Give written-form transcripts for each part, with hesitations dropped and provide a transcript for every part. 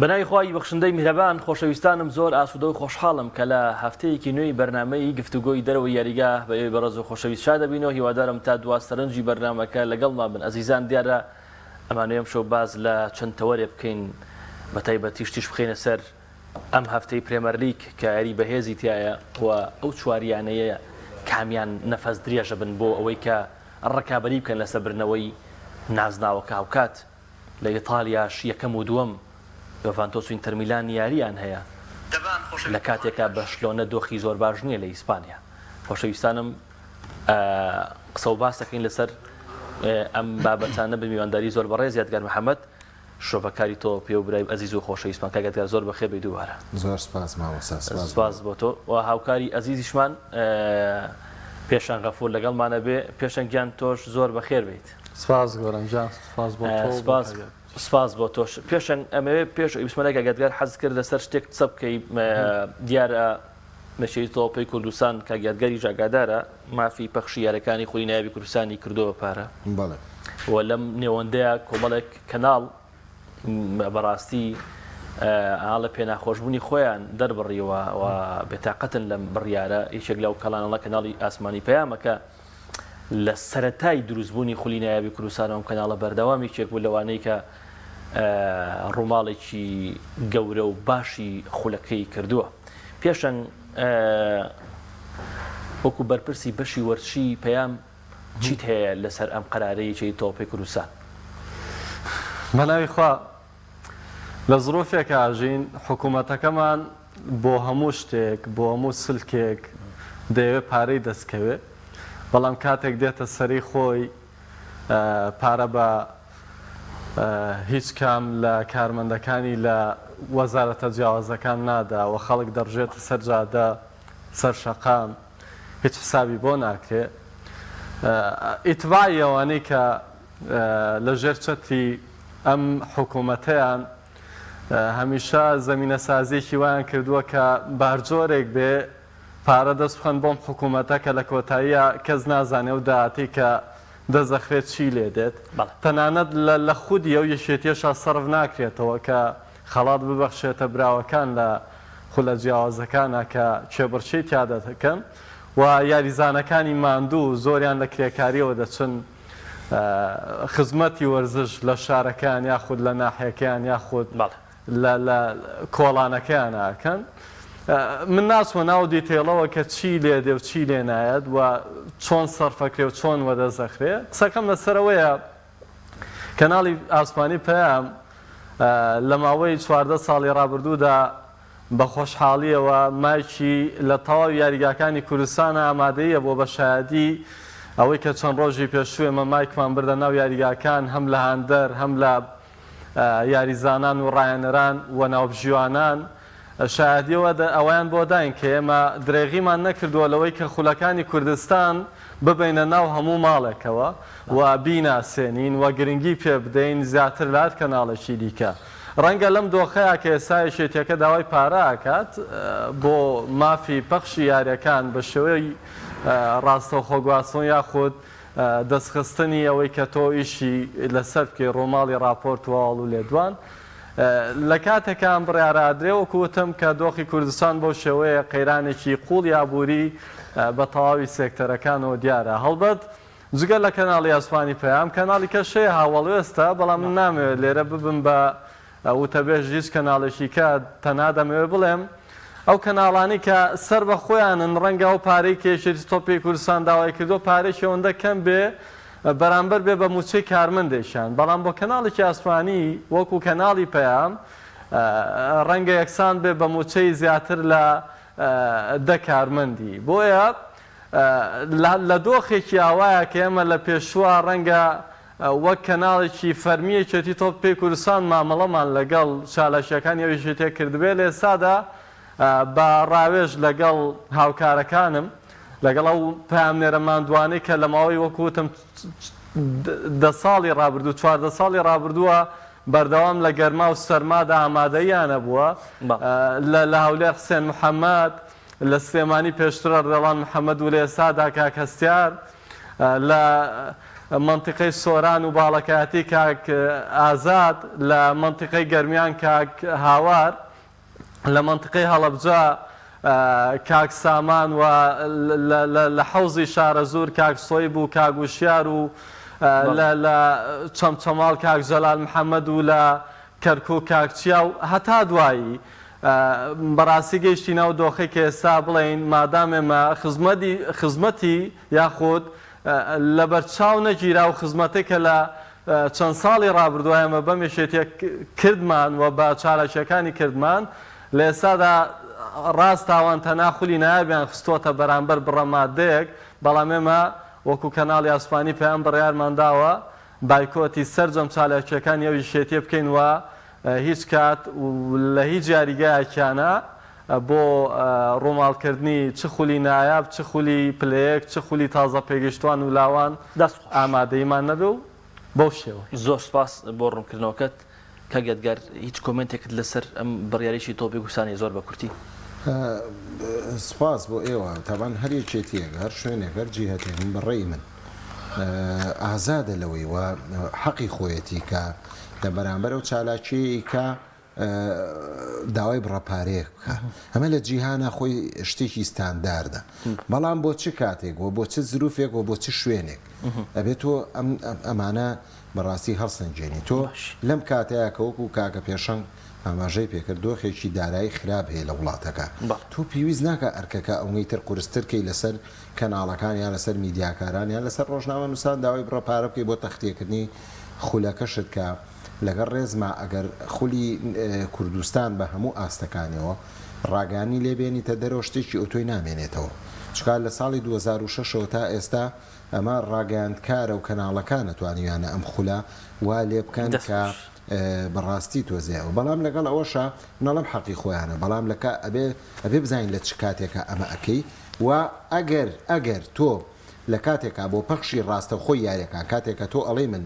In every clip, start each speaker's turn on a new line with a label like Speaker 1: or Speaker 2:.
Speaker 1: بەناوی خوای بەخشندەی میهرەبان خۆشەویستانم زۆر ئاسوودە و خۆشحاڵم کە لە هەفتەیەکی نوێی بەرنامەی گفتوگۆی دەرەوە یاریگا بەوێ بەڕێز و خۆشەویست شاد دەبینەوە. هیوادارم تا دواستەرنجی بەرنامەکە لەگەڵمان بن. ئەزیزان دیارە ئەمانەیەم شەو باز لە چەند تەوەرێ بکەین بە تایبەتی شتیش بخینە سەر ئەم هەفتەی پرێمەر لیگ کە یاری بەهێزی تایە و ئەو چواریانەیە کامیان نەفەس درێژە بن بۆ ئەوەی کە ڕکابەری بکەن لەسەر برنەوەی نازناوەکە هاوکات لە ئیتالیاش یەکەم و دووەم یۆڤانتۆس و ئینتەر میلان یاریان هەیە لە کاتێکا بەشلۆنە دۆخی زۆر باش نییە لە ئیسپانیا. خۆشەویستانم قسە و باس دەکەین لەسەر ئەم بابەتانە بە میوانداری زۆر بەڕێز یادگار محەممەد شۆڤەکاری تۆ پێ و برای ئەزیز و خۆشەویستمان کاگەتگار زۆر بەخێر بێ دووبارە.
Speaker 2: زۆر سپاس ماوەسا
Speaker 1: سپاس بۆ تۆ و هاوکاری ئەزیزیشمان پێشان غەفور لەگەڵمانە بێ پێشەن گیان تۆش زۆر بەخێر بیت.
Speaker 3: سپاس گۆرانجان سپاس بۆ تۆ.
Speaker 1: سپاس بۆ تۆش. پێشەن ئەمەوێ پێش ئیسمەلای کاگەتگار حەز کرد لەسەر شتێک قسە بکەی. دیارە مەشەی تۆپەی کوردستان کاگەتگاری ژاگادارە مافی پەخشی یاریەکانی خۆی نایابی کوردستانی کردووە پارە و لەم نێوەندەیە کۆمەڵێک کەناڵ بەڕاستی ئاڵە پێناخۆشبوونی خۆیان دەربڕیەوە و بێتاقەتن لەم بڕیارە یەکێک لەو کەڵانەڵە کەناڵی ئاسمانی پەیامەکە لە سەرەتای دروستبوونی خولی نایابی کوردستانەوەم کەناڵە بەردەوامیێک بوو لەوانەیە کە ڕووماڵێکی گەورە و باشی خولەکەی کردووە. پێشەن وەکو بەرپرسی بەشی وەرچی پەیام چیت هەیە لەسەر ئەم قەرارەیەکی تۆپەی کوردستان؟
Speaker 3: بەناوی خوا لە زڕۆفێک ئاژین حکوومەتەکەمان بۆ هەموو شتێک بۆ هەموو سلکێک دەیەوێت پارەی دەستکەوێت، بەڵام کاتێک دێتە سەری خۆی پارە بە هیچ کام لە کارمەندەکانی لە وەزارەتە جیاوازەکان نادا و خەڵک دەڕژێتە سەر جادە سەر شەقام هیچ حسابی بۆ ناکرێت. ئیتبای ئەوانەی کە لە ژێر چەتری ئەم حکوومەتەیان هەمیشە زەمینە سازیێکی وایان کردووە کە بارجۆرێک بێ پارە دەست بخەن بۆم حکوومەتە کە لە کۆتاییە کەس نازانێ و داهاتی کە دەزەخرێت چی لێ دێت. تەنانەت لە خودی ئەو یەشێتیەشە سەرف ناکرێتەوە کە خەڵات ببەخشێتە براوەکان لە خولە جیاوازەکانە کە کێبڕچەی تیادە دەکەن و یاریزانەکانی ماندوو زۆریان لە کرێکاریەوە دەچن خزمەتی وەرزش لە شارەکان یاخود لە ناحەکەیان یاخود لە کۆڵانەکەیان ناکەن. من ناچمە ناو دیتێڵەوە کە چی لێ دێ و چی لێ نایەت و چۆن سەرفەکرێ و چۆن وەدەزەخرێ. قسەکەم لەسەرەوەیە کەناڵی ئاسمانی پەیام لە ماوەی 14 ساڵی ڕابردوودا بە خۆشحاڵیەوە مایکی لە تەواو یاریگاکانی کوردستانە ئامادەیە بۆ بە شایەتی ئەوەی کە چەند ڕۆژی پێشوو ئێمە مایکمان بردە ناو یاریگاکان هەم لە هاندەر هەم لە یاریزانان و ڕایەنەران و ناوبژیوانان شایەتیەوە ئەویان بۆ داین کە ئێمە درێغیمان نەکردووە لەوەی کە خولەکانی کوردستان ببینە ناو هەموو ماڵێکەوە و بیناسێنین و گرنگی پێ بدەین زیاتر لات کەناڵێکی دیکە. ڕەنگە لەم دۆخەیە کە ئێستا یەشێتیەکە داوای پارە ئاکات بۆ مافی پەخشی یاریەکان بە شێوەی ڕاستەوخۆ گواستن یاخود دەستخستنی ئەوەی کە تۆ ئیشی لەسەر بکەی ڕۆماڵی راپۆرت و هەواڵ و لێدوان لە کاتێکە ئەم بڕیارادرێوە کوتم کە دۆخی کوردستان بۆ شێوەیە قەیرانێکی قوڵ یابووری بە تەواوی سێکتەرەکانەوە دیارە. هەڵبەت جگە لە کەناڵی ئاسمانی پەیام کەناڵی کەشەیە هاوڵێستا، بەڵام من نامەوێت لێرە ببم بە وتەبێژ هیچ کەناڵێکی کە تەنها دەمەوێت بڵێم ئەو کەناڵانی کە سەر بە خۆیانن ڕەنگە ئەو پارەی کێشێتی تۆپی کوردستان داوای کردو پارێکی ئەوەندە کەم بێ بەرامبەر بێ بە موچەی کارمەندێکیان، بەڵام بۆ کەناڵێکی ئاسمانی وەکو کەناڵی پەیام ڕەنگە یەکسان بێ بە موچەی زیاتر لە 10 کارمەندی. بۆیە لە دۆخێکی ئاوایە کە ئێمە لە پێشوە ڕەنگە وەک کەناڵێکی فەرمیەکێتی تۆپی کوردستان مامەڵەمان لەگەڵ چالەشیەکانی ئەویشێتێک کردبێ لە ئێستادا بە ڕاوێژ لەگەڵ هاوکارەکانم لەگەڵ ئەو پامنێرە ماندوانەی کە لە ماوەی وەکوتم 10 ساڵی ڕابردوو 14 ساڵی ڕابردووە بەردەوام لە گەرما و سەرمادا ئامادەیانە بووە لە هەولێر حسێن محەممەد، لە سلێمانی پێشترە ڕێڵان محەممەد و لە ئێستادا کاکەستیار، لە منطقەی سۆران و باڵەکەتی کاک ئازاد لە منطقەی گەرمیان کاک هاوار لە منطقەی هەڵەبجە کاک سامان و لە حەوزی شارەزور کاک سۆیب و کاک وشیار و لە چەمچەماڵ کاک جەلال محەممەد و لە کەرکوو کاکچیا و هەتا دوایی بەڕاستی گەیشتی ناو دۆخی کە ئێستا بڵێین مادام ئێمە خزمەتی یاخود لە بەرچاو نەگیرا و خزمەتێک کە لە چەند ساڵی ڕابردووە ئێمە بەمێشێتە کردمان و بە چالەکیەکانی کردمان لە ئێستادا ڕاست تاوان تەنا خولی نایابیان خستۆتە بەرامبەر بڕەمادەیەک بەڵام ئێمە وەکو کەناڵی ئاسمانی پێیان بڕیارمانداوە بایکۆتی سەرجەم چالەکیەکان یەوی شێتێ بکەین وە هیچ کات لە هیچ جاریگایەکیانە بۆ ڕۆماڵکردنی چ خولی نایاب چ خولی پلەیەک چ خولی تازە پێگەشتوان و لاوان ئامادەیمان نەبێ و بەو شێوە.
Speaker 1: زۆر سپاس بۆ ڕوونکردنەوەکەت کاگەدگار هیچ کۆمنتێکت لەسەر ئەم بڕیاریشی تۆپی گوسانی زۆر بە کورتی.
Speaker 2: سپاس بۆ ئێوە تاوان هەرێکێتیەک هەر شوێنێک هەر جیهەتێن بەڕێی من ئازادە لەوەی وە حەقی خۆیەتی کە لە بەرامبەر و چالاکی کە داوای بڕەپارەیەک بکە ئەمە لە جیهانە خۆی شتێکی ستانداردە بەڵام بۆ چ کاتێک و بۆ چ زروفێک و بۆ چ شوێنێک ئەبێت تۆ ئەمانە بەڕاستی هەڵسەنجێنی تۆ لەم کاتەیە کە وەکو کاکە پێشەنگ ئاماژەی پێکرد دۆخێکی دارایی خراپ هەیە لە وڵاتەکە تۆ پێویست ناکە ئەرکەکە ئەوەی تر قورسترکەی لەسەر کەناڵەکان یان لەسەر میدیاکاران یان لەسەر ڕۆژنامە نووسان داوای بڕەپارە بکەی بۆ تەختیەکردنی خولەکەشت کە لەگەڵ ڕێزما ئەگەر خولی کوردستان بە هەموو ئاستەکانەوە ڕاگانی لێبێنیتە دەرەوە شتێکی ئۆتۆی نامێنێتەوە چکار لە ساڵی 2006 تا ئێستا ئەمە ڕاگەاندکارە و کەناڵەکان نەتوانیویانە ئەم خولە وا لێ بکەن کە بەڕاستی تۆزیەوە بەڵام لەگەڵ ئەوەشە نەڵم حەقی خۆیانە بەڵام لەکە ئەبێ بزانین لە چ کاتێکە ئەمە ئەەکەی و ئەگەر تۆ لە کاتێکا بۆ پەخشی ڕاستە خۆی یاریەکان کاتێکە تۆ ئەڵێ من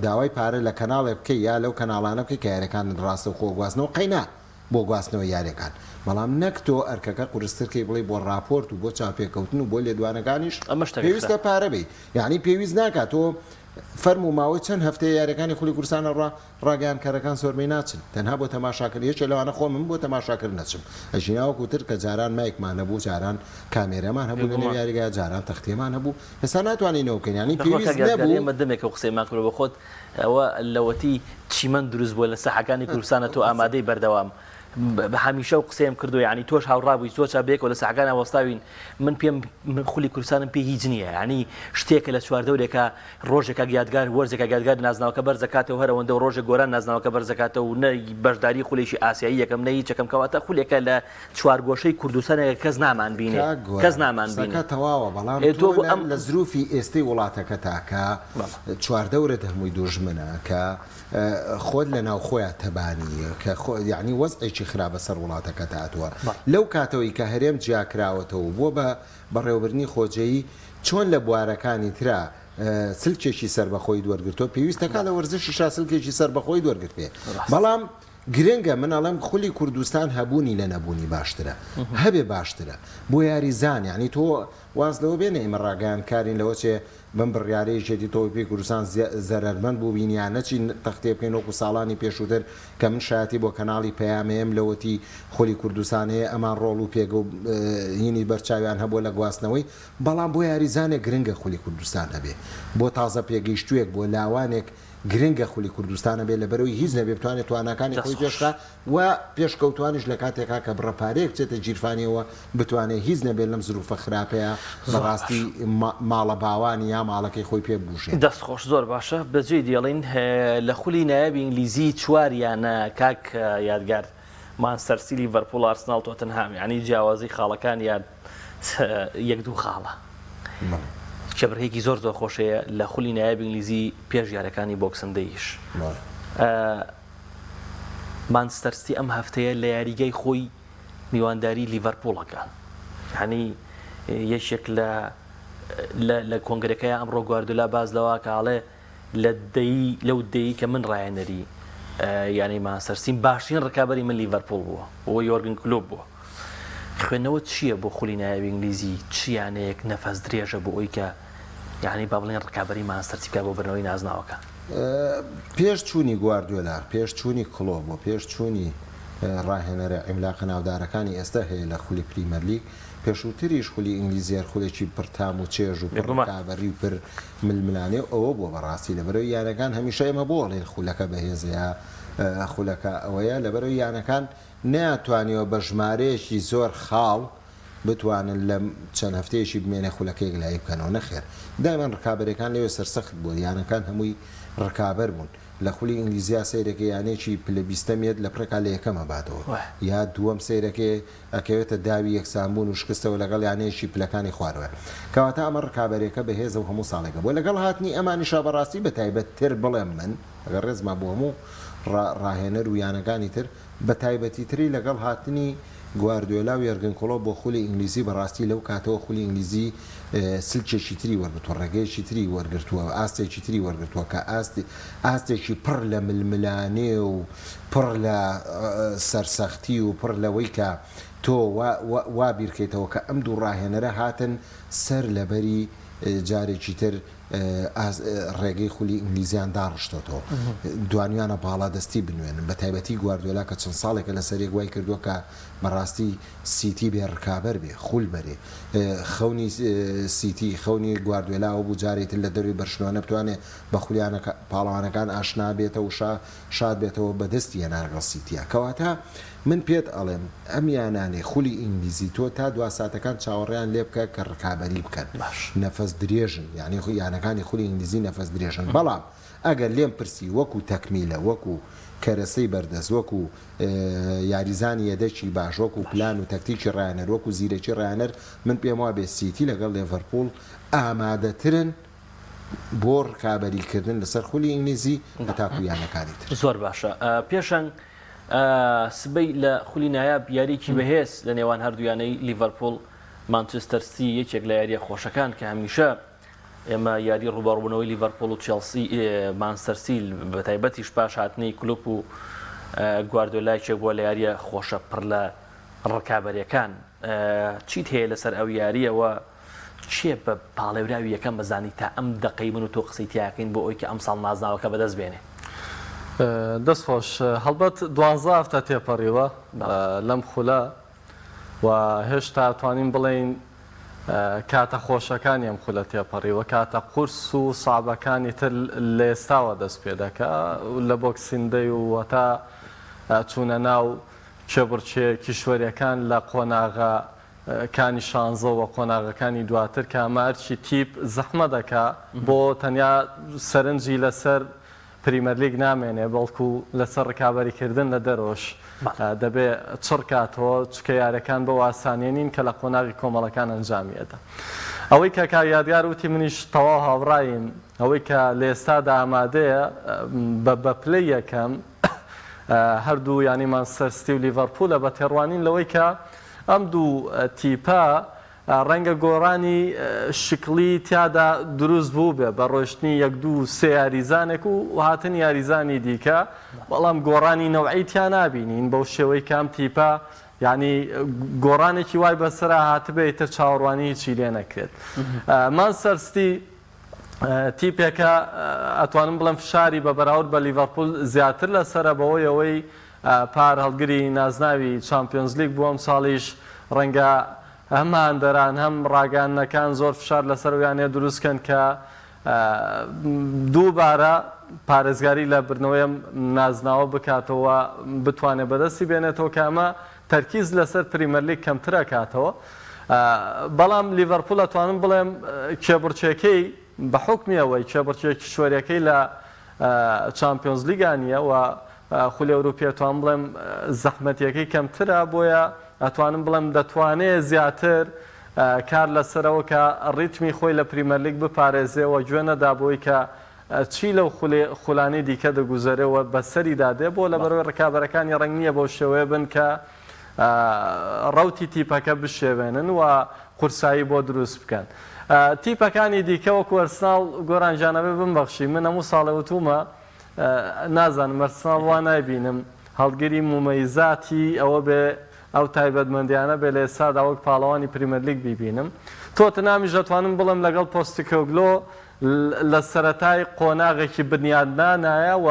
Speaker 2: داوای پارە لە کەناڵێ بکەی یا لەو کەناڵانە بکەی کە یاریەکان ڕاستە خۆ گواستنەوە قەینا بۆ گواستنەوە یاریەکان بەڵام نەک تۆ ئەرکەکە قورسترکەی بڵێ بۆ راپۆرت و بۆ چاپێکەوتن و بۆ لێدوانەکانیش پێویستە پارە بی یعنی پێویست ناکات تۆ فەرم و ماوەی چەند هەفتەیە یاریەکانی خولی کوردستانە ڕاگەیانکارەکان سۆرمەی ناچن تەنها بۆ تەماشاکرد یەکێ لەوانە خۆ من بۆ تەماشاکرد نەچم ئەژیناوەکوتر کە جاران مایکمان هەبوو جاران کامێرەمان هەبوو لە نێو یاریگای جاران تەختێمان هەبوو ئێستا ناتوانینەوە بکەین ینی پێویست نەبوو
Speaker 1: ئێمە دەمێکە قسەیمان کرد بە خۆت ئەوە لەوەتی چیمەند دروست بووە لە سەحەکانی کوردستانە تۆ ئامادەی بەردەوام هەمیشە و قسەیم کردو یعنی تۆش هاوڕابووی زۆر چابێکەوە لە سەحەکان وەستاوین من پێم خولي کوردستانم پێ هیچ نییە ینی شتێکە لە چواردەورێکە ڕۆژێکە گیادگار وەرزێکە گیادگار نازناوەکە بەرزەکاتەوە هەرەوەندە و ڕۆژێک گۆران نازناوەکە بەرزەکاتەوە و نە بەشداری خولێکی ئاسیایی یەکەم نەی چەکەم کەواتە خولێکە لە چوارگۆشەی کوردستانێک کەس نامان بینێ کەس نامان بینێ
Speaker 2: تەواوە بەڵام تۆ ئەم لە زروفی ئێستەی وڵاتەکە تاکە چواردەورت هەمووی دوژمنە کە خۆت لە ناو خۆیان تەبانیە کە یعنی وەزعێکی خراپە سەر وڵاتەکە تاتوە لەو کاتەوەی کە هەرێم جیاکراوەتەوە بۆ بە بەڕێوەبرنی خۆجەیی چۆن لە بوارەکانی ترا سلکێکی سەربەخۆی دووەرگرتۆ پێویستەکە لە وەرزشی سلکێکی سەربەخۆی دووەرگرت پێ بەڵام گرنگە منەڵم خولی کوردستان هەبوونی لە نەبوونی باشترە هەبێ باشترە بۆ یاریزان ینی تۆ واز لەوە بێنێ ئێمە ڕاگەیانکارین لەوە چێ بم بڕیارەیەکێتی تۆپی کوردستان زەرمەند بوو بینیانەچی تەختێ بکەین وەکو ساڵانی پێشووتر کە من شایەتی بۆ کەناڵی پەیامەیەم لەوەتی خۆلی کوردستانەیە ئەمان ڕۆڵ و پێگە و هینی بەرچاویان هەبووە لە گواستنەوەی بەڵام بۆ یاریزانێک گرنگە خولی کوردستان هەبێ بۆ تازە پێگەیشتوویەک بۆ لاوانێک گرنگە خولی کوردستانە بێ لە بەرەوەی هیچ نەبێ بتوانێت توانەکانی خۆی پێشکە و پێشکەوتوانیش لە کاتێکا کە بڕەپارەیەک بچێتە گیرفانیەوە بتوانێت هیچ نەبێت لەم زروفە خراپەیە بەڕاستی ماڵە باوانی یا ماڵەکەی خۆی پێ بوشێ
Speaker 1: دەستخۆش زۆر باشە بەجێ دیڵین لە خولی نایابی ئینگلیزی چواریانە کاک یادگار مانچستەر سیتی لیڤەرپوڵ ئارسنال تۆتنهام ینی جیاوازی خاڵەکان یان یەک دوو خاڵە کێبڕێکی زۆر زۆر خۆشەیە لە خولی نایابی ئینگلیزی پێش یاریەکانی بۆکسندەیش مانچستەر سیتی ئەم هەفتەیە لە یاریگای خۆی میوانداری لیڤەرپوڵەکە ینی یەکێک لە کۆنگرەکەی ئەمڕۆ گواردیۆلا باز لەوە کاڵێ لەو دەیی کە من ڕایەنەری یعنی مانچستەر سیتی باشترین ڕکابەری من لیڤەرپوڵ بووە بۆ یۆرگن کلۆپ بووە خوێندنەوە چییە بۆ خولی نایابی ئینگلیزی چیانەیەک نەفەس درێژە بۆ ئەوی کە یعنی با بڵێن ڕکابەری مانچستەر بکات بۆ بردنەوەی نازناوەکە
Speaker 2: پێش چوونی گواردیۆلا پێش چوونی کلۆب و پێش چوونی ڕاهێنەرە عیملاقە ناودارەکانی ئێستا هەیە لە خولی پریمەر لیگ پێشووتریش خولی ئینگلیزیار خولێکی پرتام و چێژ و پڕکابەری و پر ململانێ ئەوە بۆ بەڕاستی لەبەرەوەی یانەکان هەمیشە ئێمە بۆڵێن خولەکە بەهێزەیە خولەکە ئەوەیە لەبەرەوەی یانەکان ناتوانیەوە بە ژمارەیەکی زۆر خاڵ بتوانن لە چەند هەفتەیەکی بمێنێ خولەکەیەک لای بکەنەوە نەخێر دایمان ڕکابەرەکان لەوێ سەرسەخت بوو یانەکان هەمووی ڕکابەر بوون لە خولی ئینگلیزیا سەیرەکە یانێکی پلە 20 مێتر لە پرەکە لە یەکەمە باتەوە یا دووەم سەیرەکەی ئەکەوێتە داوی یەکسانبوون و شکستەوە لەگەڵ یانەیەکی پلەکانی خوارەوە کەواتە ئەمە ڕکابەرێکە بەهێزە و هەموو ساڵێکە بۆ لەگەڵ هاتنی ئەمانیشا بەڕاستی بە تایبەتتر بڵێم من ئەگەر ڕێزما بۆ هەموو ڕاهێنەر و یانەکانی تر بە تایبەتی تری لەگەڵ هاتنی گواردیۆلا و یەرگن کلۆپ بۆ خولی ئینگلیزی بەڕاستی لەو کاتەوە خولی ئینگلیزی سلکێکی تری وەرگرتووە ڕێگەیەکی تری وەرگرتووە ئاستێکی تری وەرگرتووە کە ئاستێکی پڕ لە ململانێ و پڕ لە سەرسەختی و پڕ لەوەی کە تۆ وا بیرکەیتەوە کە ئەم دوو ڕاهێنەرە هاتن سەر لەبەری جارێکی تر ڕێگەی خولی ئینگلیزیان داڕشتەوە دوانیانە باڵا دەستی بنوێنن بە تایبەتی گواردیۆلا کە چەند ساڵێکە لە سەرێک وای کردووە کە بەڕاستی سیتی بێ ڕکابەر بێ خول بەرێ خەونی سیتی خەونی گواردیۆلاەوە بوو جارێتر لە دەروی بەرشلۆنە بتوانێت بە خولیانە پاڵەوانەکان ئاشنا بێتەوە و شاد بێتەوە بەدەستی هێنارگەڵ سیتیە کەواتە من پێت ئەڵێم ئەم یانانێ خولی ئینگلیزی تۆ تا دو ساتەکان چاوەڕێیان لێ بکە کە ڕکابەری بکەن نەفەس درێژن یعنی یانەکانی خولی ئینگلیزی نەفەس درێژن بەڵام ئەگەر لێم پرسی وەکو تەکمیلە وەکو کەرەسەی بەردەست وەکو یاریزانی یەدەکی باش وەکو پلان و تەکتیکی ڕایەنەر وەکو زیرەکی ڕایەنەر من پێم وا بێ سیتی لەگەڵ لێڤەرپوڵ ئامادەترن بۆ ڕکابەریکردن لەسەر خولی ئینگلیزی هەتاکو یانەکانی تر
Speaker 1: زۆر باشە پێشەنگ سبەی لە خولی نایاب یاریکی بەهێز لە نێوان هەردوویانەی لیڤەرپوڵ مانچستەر سیتی یەکێک لە یاریە خۆشەکان کە هەمیشە ئێمە یاری ڕوبەڕووبوونەوەی لیڤەرپوڵ و چێلسی مانچستەر سیتی بە تایبەتیش پاش هاتنەی کلوب و گواردیۆلایەکێک بووە لە یاریە خۆشە پڕ لە ڕکابەریەکان چیت هەیە لەسەر ئەو یاریەوە چیە بە پاڵێوراوی یەکەم بەزانی تا ئەم دەقەی من و تۆ قسەی تیاکەین بۆ ئەوی کە ئەم ساڵ نازناوەکە بەدەست بێنێ
Speaker 3: دەستخۆش هەڵبەت 12 هەفتە تێپەڕیوە لەم خولە و هێشتا توانین بڵێین کاتە خۆشەکانی ئەم خولە تێپەڕیوە کاتە قورس و سابەکانی تر لە ئێستاوە دەست پێ دەکا لە بۆکسیندەی و وەتا چوونە ناو چێبڕچێ کیشوەریەکان لە قۆناغەکانی شانزە و قۆناغەکانی دواتر کە ئەمارچی تیپ زەحمە دەکا بۆ تەنیا سەرنجی لەسەر پریمەر لیگ نامێنێ بەڵکو لەسەر ڕکابەریکردن لە دەرۆش دەبێ چڕکاتەوە چکە یارەکان بە واسانێنین کە لە قۆناغی کۆمەڵەکان ئەنجامیەدا ئەوەی کە یادیار وتی منیش تەواو هاوڕایم ئەوەی کە لە ئێستادا ئامادەیە بە پلەی یەکەم هەردوو ینی مانچستەر سیتی و لیڤەرپوولە بە تێڕوانین لەوەی کە ئەم دوو تیپە ڕەنگە گۆڕانی شکلی تیادا دروست بوو بێ بە ڕۆشتنی یەک دوو سێ یاریزانێک و هاتن یاریزانی دیکە بەڵام گۆڕانی نەوعی تیا نابینین بەو شێوەی کام تیپە یعنی گۆڕانێکی وای بەسرا هاتبێتە چاوەڕوانی هیچی لێ نەکرێت مانچستەر سیتی تیپێکە ئەتوانم بڵم فشاری بە بەراورد بە لیڤەرپوڵ زیاتر لەسرە بەوەی ئەوەی پار هەڵگری نازناوی چامپیۆنز لیگ بووە ئەم ساڵیش ڕەنگە هەم هاندەران هەم ڕاگەانەکان زۆر فشار لەسەرویانێ دروستکەن کە دووبارە پارێزگاری لە بردنەوەی نازناوە بکاتەوە بتوانێت بەدەستی بێنێتەوە کە ئەمە تەرکیز لەسەر پریمەر لیگ کەمترە کاتەوە بەڵام لیڤەرپوڵ ئەتوانم بڵێم کێبڕچێکەی بە حوکمی ئەوەی کێبڕچێکی شوێریەکەی لە چامپیۆنز لیگانیە و خولی ئەوروپی ئەتوان بڵێم زەحمەتیەکەی کەمترە بۆیە ئەتوانم بڵێم دەتوانێت زیاتر کار لەسەرەوە کە ڕیتمی خۆی لە پریمەر لیگ بپارێزێەوە گوێ نەدا بۆی کە چی لەو خولانەی دیکە دەگوزارێەوە بەسەری دادێ بۆ لە بەرەوەی ڕکابەرەکانی ڕەنگ نییە بەو شێوەیە بن کە ڕەوتی تیپەکە بشێوێنن و قورسایی بۆ دروست بکەن تیپەکانی دیکە وەکو ئەرسناڵ گۆرانجانەبێ بمبەخشی من هەموو ساڵە وتومە نازانم ئەرسناڵ وا نایبینم هەڵگری ممەیزاتی ئەوە بێ ئەو تایبەتمەندیانە بێ لە ئێستادا وەک پاڵەوانی پریمەر لیگ بیبینم تۆتنامیش دەتوانم بڵم لەگەڵ پۆستکۆگلۆ لە سەرەتای قۆناغێکی بنیادنانایە و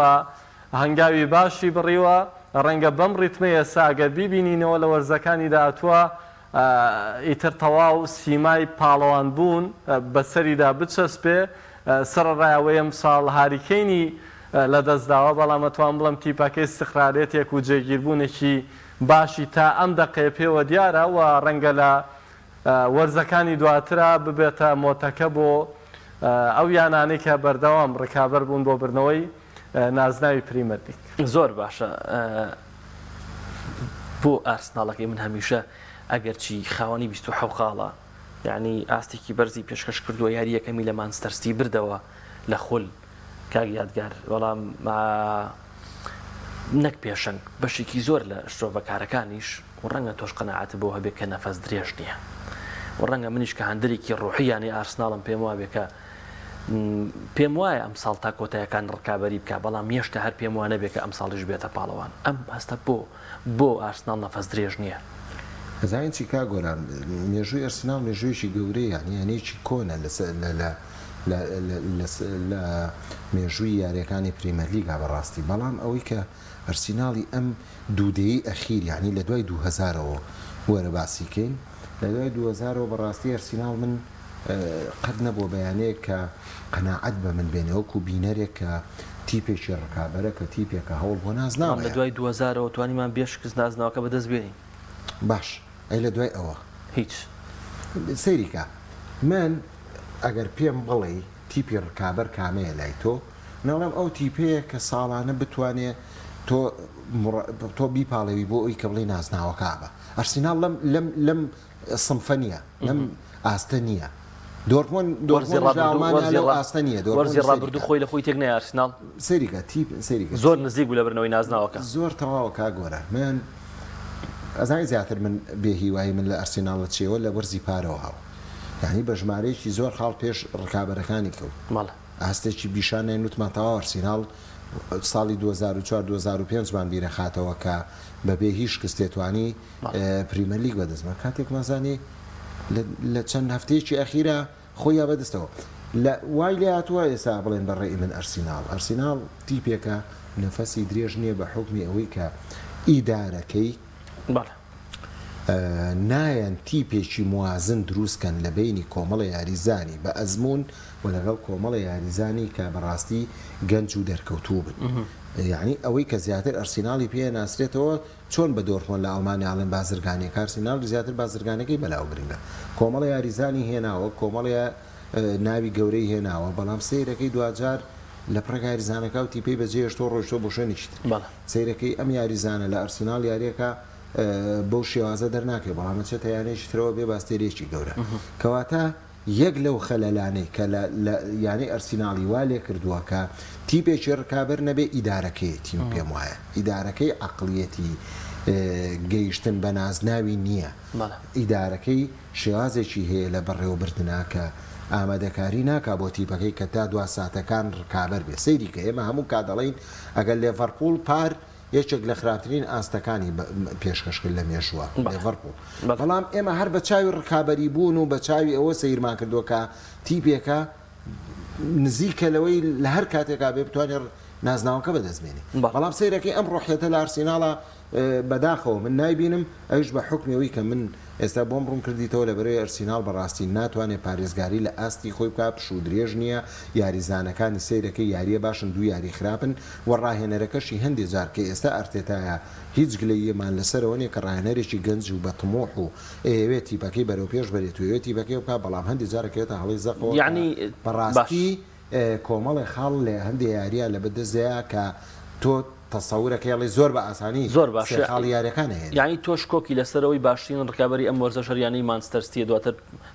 Speaker 3: هەنگاوی باشی بڕیوە ڕەنگە بەم ڕیتمە ئێستا ئەگەر بیبینینەوە لە وەرزەکانی داهاتووە ئیتر تەواو سیمای پاڵەوان بوون بەسەریدا بچەسپێ سەرڕایەوەی ئەم ساڵ هاریکەینی لە دەستداوە بەڵام ئەتوان بڵم تیپەکەی استقرارێتێک و جێگیربوونێکی باشی تا ئەم دەقەیە پێوە دیارە و ڕەنگە لە وەرزەکانی دواترە ببێتە مۆتەکە بۆ ئەو یانانەی کە بەردەوام ڕکابەر بوون بۆ برنەوەی نازناوی پریمەر لیگ.
Speaker 1: زۆر باشە بۆ ئارسناڵەکەی من هەمیشە ئەگەرچی خاوەنی 27 خاڵە یعنی ئاستێکی بەرزی پێشکەش کردووە یاری یەکەمی لە مانچستەر بردەوە لە خول کاک یادگار بەڵام نەک پێشنگ بەشێکی زۆر لە شتۆڤەکارەکانیش و ڕەنگە تۆش قەناعەت بۆ هەبێت کە نەفەس درێژ نییە و ڕەنگە منیش کە هەندێکی ڕوحیانی ئارسناڵم پێم وایە کە پێم وایە ئەم ساڵ تا کۆتایەکان ڕکابەری بکە بەڵام هێشتا هەر پێم وانە بێت کە ئەم ساڵیش بێتە پاڵەوان ئەم هەستە بۆ ئارسناڵ نەفەس درێژ نییە.
Speaker 2: هەزانین چی کا گۆران مێژووی ئەرسناڵ مێژوویەکی گەورەیە یانەیەکی کۆنە لە مێژووی یاریەکانی پریمەر لیگا بەڕاستی بەڵام ئەوەی کە ئەرسیناڵی ئەم دوودەیەی ئەخیر یعنی لە دوای 2000ەوە وەرە باسیکەین لە دوای 2000ەوە بەڕاستی ئەرسیناڵ من قەت نەبووە بەیانەیە کە قەناعەت بە من بێنەوەکو بینەرێک کە تیپێکی ڕکابەرە کە تیپێکە هەوڵ بۆ نازناوە
Speaker 1: لە دوای 2000ەوە توانیمان بێشکست نازناوەکە بەدەست بێنین
Speaker 2: باش ئەی لە دوای ئەوە
Speaker 1: هیچ
Speaker 2: سەیریکە من ئەگەر پێم بڵێ تیپی ڕکابەر کامەیە لای تۆ ناڵم ئەو تیپەیە کە ساڵانە بتوانێت تۆ بیپاڵەوی بۆ ئەوی کە بڵێ نازناوەکە بە ئەرسیناڵ لەم سمفە نییە لەم ئاستە نییە دۆرتمۆن ئاستە نییە
Speaker 1: وەرزی ڕابردوو خۆی لە خۆی تێک نایە ئەرسیناڵ
Speaker 2: سەیریکە تیپ سەیریکە
Speaker 1: زۆر نزیک بوو لە برنەوەی نازناوەکە
Speaker 2: زۆر تەواوە کا گۆرە من ئەزای زیاتر من بێهیوایی من لە ئەرسیناڵە چێوە لە وەرزی پارەوە هاو یعنی بە ژمارەیەکی زۆر خاڵ پێش ڕکابەرەکانی کەوت ئاستێکی بیشانە نوتمەتەوە ئەرسیناڵ ساڵی 2004-2005 بان بیرە خاتەوە کە بەبێ هیچ کەستێتوانی پریمەر لیگ بەدەستمە کاتێک مەزانی لە چەند هەفتەیەکی ئەخیرە خۆیان بەدەستەوە لە وای لێ هاتووە ئێستا بڵێن بەڕێی من ئەرسیناڵ تیپێکە نەفەسی درێژ نییە بە حکمی ئەوەی کە ئیدارەکەی نایەن تیپێکی موازن دروستکەن لە بینی کۆمەڵە یاریزانی بە ئەزمون و لەگەڵ کۆمەڵە یاریزانی کە بەڕاستی گەنج و دەرکەوتوو بن یعنی ئەوەی کە زیاتر ئەرسیناڵی پێ ناسرێتەوە چۆن بە دۆرتمۆن لە ئەڵمانیاڵێن بازرگانی ئەرسیناڵ زیاتر بازرگانەکەی بەلاو گرنگە کۆمەڵە یاریزانی هێناوە کۆمەڵە ناوی گەورەی هێناوە بەڵام سەیرەکەی دوجار لە پڕێک یاریزانەکە و تیپەی بەجێهێشتۆ ڕۆیشتۆ بۆ شوێنیشت سەیرەکەی ئەم یاریزانە لە ئەرسیناڵ یاریەکە بەو شێوازە دەرناکێ بەڵامە چێت یانەیەکی ترەوە بێ باستێرێکی گەورە کەواتە یەک لەو خەلەلانەی کە یانەی ئەرسیناڵی وا لێ کردووە کە تیپێکی ڕکابەر نەبێ ئیدارەکەیەتی پێم وایە ئیدارەکەی عەقڵیەتی گەیشتن بە نازناوی نییە ئیدارەکەی شێوازێکی هەیە لە بەڕێوەبردننا کە ئامادەکاری ناکا بۆ تیپەکەی کە تا دو ساتەکان ڕکابەر بێ سەیری کە ئێمە هەموو کادەڵین ئەگەر لێڤەرپوڵ پار یەکێک لە خراپترین ئاستەکانی پێشکەشکرد لە مێژووە لێڤەرپوڵ بەڵام ئێمە هەر بە چاوی ڕکابەری بوون و بە چاوی ئەوە سەیرمان کردووە کە تیپێکە نزیکە لەوەی لە هەر کاتێکا بێ بتوانێت نازناوەکە بەدەستمێنی بەڵام سەیرەکەی ئەم ڕۆحیەتە لە ئەرسیناڵە بەداخەوە من نایبینم ئەوش بە حکمەوەی کە من ئێستا بۆم ڕوون کردیتەوە لە بەرەوەی ئەرسیناڵ بەڕاستی ناتوانێت پارێزگاری لە ئاستی خۆی بکات پشوو درێژ نییە یاریزانەکانی سەیرەکەی یاریە باشن دوو یاری خراپن و ڕاهێنەرەکەشی هەندێک جارکە ئێستا ئەرتێتایە هیچ گلەیەمان لەسەرەوە نیە کە ڕاهێنەرێکی گەنج و بە تمۆح و ئەوێت تیپەکەی بەرەو پێش بەرێت وێت تیپەکەی بکات بەڵام هەندێک جارەکەوێتە هەڵی زەقەوە
Speaker 1: یعنی
Speaker 2: بەڕاستی کۆمەڵی خاڵ لێ هەندێک یاریە لە بەدەستەیە کە تۆ تەسەورەکەی زۆر بە ئاسانی
Speaker 1: زۆر باش
Speaker 2: خاڵی یاریەکان هەیە
Speaker 1: یعنی تۆش کۆکی لەسەرەوەی باشترین ڕکابەری ئەم وەرزە شەریانەی مانچستەر سیتیە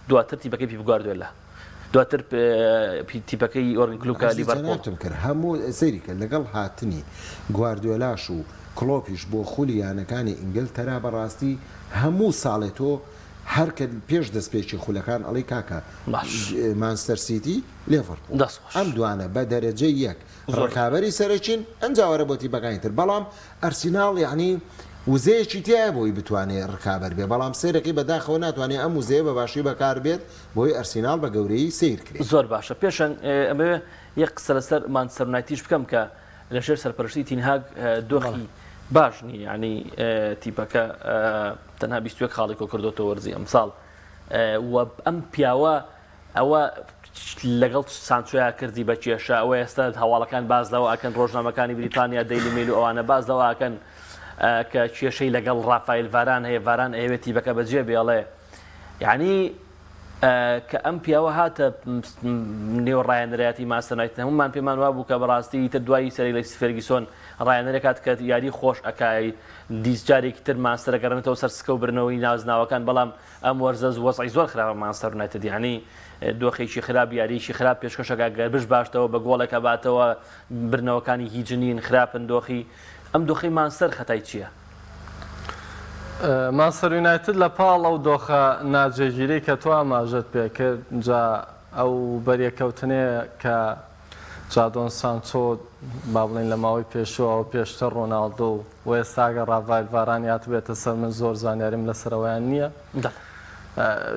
Speaker 1: دواتر تیپەکەی پیپ گواردیۆلا دواتر تیپەکەی ئۆرگن کلوپە لیڤەرپوڵ
Speaker 2: کرد هەموو سەیریکە لەگەڵ هاتنی گواردیۆلاش و کلۆپیش بۆ خولیانەکانی ئینگلتەرا بەڕاستی هەموو ساڵێت تۆ هەرکە پێش دەستپێکی خولەکان ئەڵی کاکە مانچستەر سیتی لێڤەرپوڵ ئەم دوانە بە دەرەجەی یەک ڕکابەری سەرچین ئەنجاوەرە بۆ تیپەکانی تر بەڵام ئەرسیناڵ یعنی وزەیەکی تایە بۆی بتوانێت ڕکابەر بێ بەڵام سیرەکەی بەداخەوە ناتوانێت ئەم وزەیە بە باشی بەکار بێت بۆی ئەرسینال بە گەورەی سیر کرێت.
Speaker 1: زۆر باشە پێشەن ئەمە یەک قسە لەسەر مانچستەر یونایتیش بکەم کە لەژێر سەرپەرشتی تینهاگ دۆخی باش نیە ینی تیپەکە تەنها 21 خاڵی کۆ کردوتەوە وەرزی ئەمساڵ و ئەم پیاوە ئەوە لەگەڵ سانچۆیا کردی بە کێشە ئەوە ئێستا هەواڵەکان بازلەوە ئەکەن ڕۆژنامەکانی بریتانیا دەیلی میل و ئەوانە بازلەوە ئەکەن کە کێشەی لەگەڵ ڕافایل ڤاران هەیە ڤاران ئەوێتی بەکە بەجێ بێڵێ یعنی کە ئەم پیاوە هاتە نێوەڕایەنەرەتی ماستەرنایت هەمومان پێمان وا بوو کە بەڕاستی تر دوایی سەری لە فێرگیسۆن ڕایەنەرێکات کە یاری خۆش ئەکای دیسجارێکی تر ماستەرەگەڕێنێتەوە سەر سکە و برنەوەی نازناوەکان بەڵام ئەم وەرزە وەزعی زۆر خراپە مانچستەر یونایتد یعنی دۆخێکی خراپ یاریشی خراپ پێشکەشەکە گەربش باشتەوە بە گۆڵێکە باتەوە برنەوەکانی هیچ نین خراپن دۆخی ئەم دۆخی مانچستەر خەتای چییە؟
Speaker 3: مانچستەر یونایتد لە پاڵ ئەو دۆخە ناجێگیری کە تۆ ئاماژەت پێ کرد جا ئەو بەریەکەوتنەیە کە جادۆن سانچۆ با بڵێن لە ماوەی پێشوە پێشتر ڕۆناڵدۆ و ئێستاگە ڕاڤایل ڤاران هاتبێتە سەر من زۆر زانیاریم لەسەرەوەیان نییە.